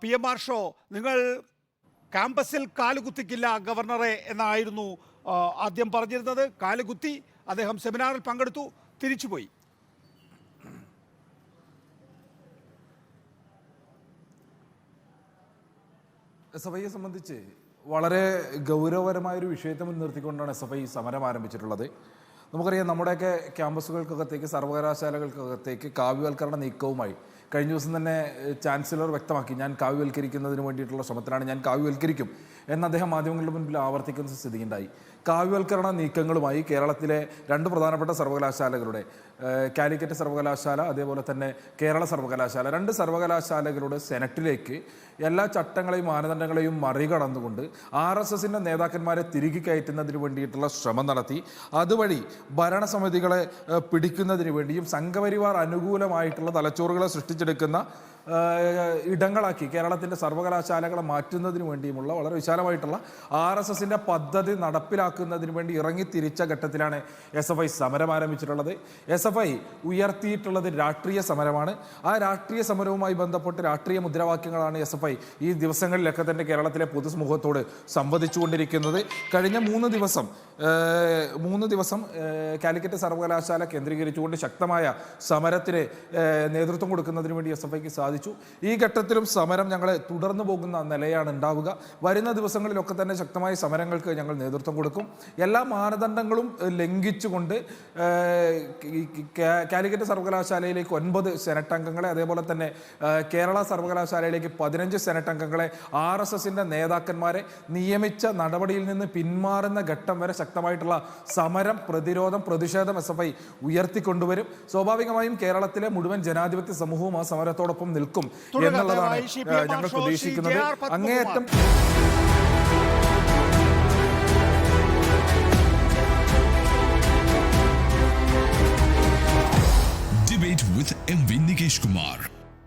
PM show, നിങ്ങൾ ക്യാമ്പസിൽ കാലുകുത്തിക്കില്ല ഗവർണറെ എന്നായിരുന്നു ആദ്യം പറഞ്ഞിരുന്നത്. കാലുകുത്തി, അദ്ദേഹം സെമിനാറിൽ പങ്കെടുത്തു, തിരിച്ചുപോയി. SFIയെ സംബന്ധിച്ച് വളരെ ഗൗരവപരമായൊരു വിഷയത്തെ മുൻനിർത്തിക്കൊണ്ടാണ് SFI സമരം ആരംഭിച്ചിട്ടുള്ളത്. നമുക്കറിയാം, നമ്മുടെയൊക്കെ ക്യാമ്പസുകൾക്കകത്തേക്ക്, സർവകലാശാലകൾക്കകത്തേക്ക് കാവ്യവൽക്കരണ നീക്കവുമായി കഴിഞ്ഞ ദിവസം തന്നെ ചാൻസലർ വ്യക്തമാക്കി, ഞാൻ കാവ്യവൽക്കരിക്കുന്നതിന് വേണ്ടിയിട്ടുള്ള ശ്രമത്തിലാണ്, ഞാൻ കാവ്യവൽക്കരിക്കും എന്ന് അദ്ദേഹം മാധ്യമങ്ങളുടെ മുൻപിൽ ആവർത്തിക്കുന്ന സ്ഥിതിയുണ്ടായി. കാവ്യവൽക്കരണ നീക്കങ്ങളുമായി കേരളത്തിലെ രണ്ട് പ്രധാനപ്പെട്ട സർവകലാശാലകളുടെ, കാലിക്കറ്റ് സർവകലാശാല അതേപോലെ തന്നെ കേരള സർവകലാശാല, രണ്ട് സർവകലാശാലകളുടെ സെനറ്റിലേക്ക് എല്ലാ ചട്ടങ്ങളെയും മാനദണ്ഡങ്ങളെയും മറികടന്നുകൊണ്ട് RSSന്റെ നേതാക്കന്മാരെ തിരികെ കയറ്റുന്നതിന് വേണ്ടിയിട്ടുള്ള ശ്രമം നടത്തി. അതുവഴി ഭരണസമിതികളെ പിടിക്കുന്നതിന് വേണ്ടിയും സംഘപരിവാർ അനുകൂലമായിട്ടുള്ള തലച്ചോറുകളെ സൃഷ്ടിച്ചെടുക്കുന്ന ഇടങ്ങളാക്കി കേരളത്തിൻ്റെ സർവകലാശാലകളെ മാറ്റുന്നതിന് വേണ്ടിയുമുള്ള വളരെ വിശാലമായിട്ടുള്ള RSSന്റെ പദ്ധതി നടപ്പിലാക്കുന്നതിന് വേണ്ടി ഇറങ്ങിത്തിരിച്ച ഘട്ടത്തിലാണ് SFI സമരം ആരംഭിച്ചിട്ടുള്ളത്. SFI ഉയർത്തിയിട്ടുള്ളത് രാഷ്ട്രീയ സമരമാണ്. ആ രാഷ്ട്രീയ സമരവുമായി ബന്ധപ്പെട്ട് രാഷ്ട്രീയ മുദ്രാവാക്യങ്ങളാണ് SFI ഈ ദിവസങ്ങളിലൊക്കെ തന്നെ കേരളത്തിലെ പൊതുസമൂഹത്തോട് സംവദിച്ചുകൊണ്ടിരിക്കുന്നത്. കഴിഞ്ഞ മൂന്ന് ദിവസം കാലിക്കറ്റ് സർവകലാശാല കേന്ദ്രീകരിച്ചുകൊണ്ട് ശക്തമായ സമരത്തിന് നേതൃത്വം കൊടുക്കുന്നതിന് വേണ്ടി SFIക്ക് സാധിച്ചു. ഈ ഘട്ടത്തിലും സമരം ഞങ്ങൾ തുടർന്നു പോകുന്ന നിലയാണ് ഉണ്ടാവുക. വരുന്ന ദിവസങ്ങളിലൊക്കെ തന്നെ ശക്തമായ സമരങ്ങൾക്ക് ഞങ്ങൾ നേതൃത്വം കൊടുക്കും. എല്ലാ മാനദണ്ഡങ്ങളും ലംഘിച്ചുകൊണ്ട് കാലിക്കറ്റ് സർവകലാശാലയിലേക്ക് 9 സെനറ്റ് അംഗങ്ങളെ, അതേപോലെ തന്നെ കേരള സർവകലാശാലയിലേക്ക് 15 സെനറ്റ് അംഗങ്ങളെ RSSന്റെ നേതാക്കന്മാരെ നിയമിച്ച നടപടിയിൽ നിന്ന് പിന്മാറുന്ന ഘട്ടം വരെ ശക്തമായിട്ടുള്ള സമരം, പ്രതിരോധം, പ്രതിഷേധം SFI ഉയർത്തിക്കൊണ്ടുവരും. സ്വാഭാവികമായും കേരളത്തിലെ മുഴുവൻ ജനാധിപത്യ സമൂഹവും ആ സമരത്തോടൊപ്പം നിൽക്കും എന്നുള്ളതാണ് ഞങ്ങൾ പ്രതീക്ഷിക്കുന്നത്. അങ്ങേയറ്റം